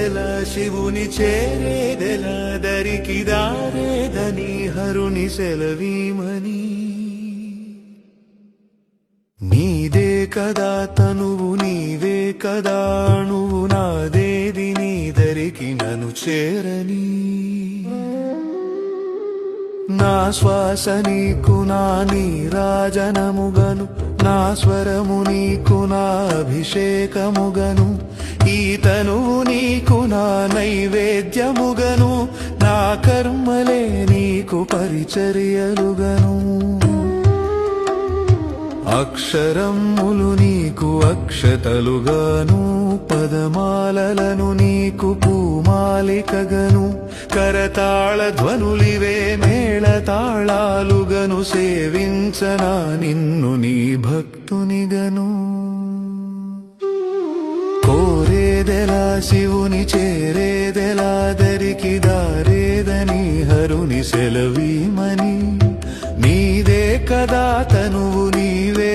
కోరేదెలా శివుని చేరేదెలా దరికి దారేదని హరుని సెలవీమని నీదే కదా తనువు నీవే కదా అణువు నాదేది నీ దరికి నన్ను చేరని నా శ్వాస నీకు నా నీరాజనముగను నా స్వరము నీకు నా అభిషేకముగను ఈ తనువు నీకు నా నైవేద్యముగను నా కర్మలే నీకు పరిచర్యలుగను అక్షరములు నీకు అక్షతలుగాను పదమాలలను నీకు పూమాలికగను కరతాళ ధ్వనులివే మేళతాళాలుగను సేవించనా నిన్ను నీ భక్తునిగను కోరేదెలా శివుని చేరేదెలా దరికి దారేదని హరుని సెలవీమని నీదే కదా తనువు నీవే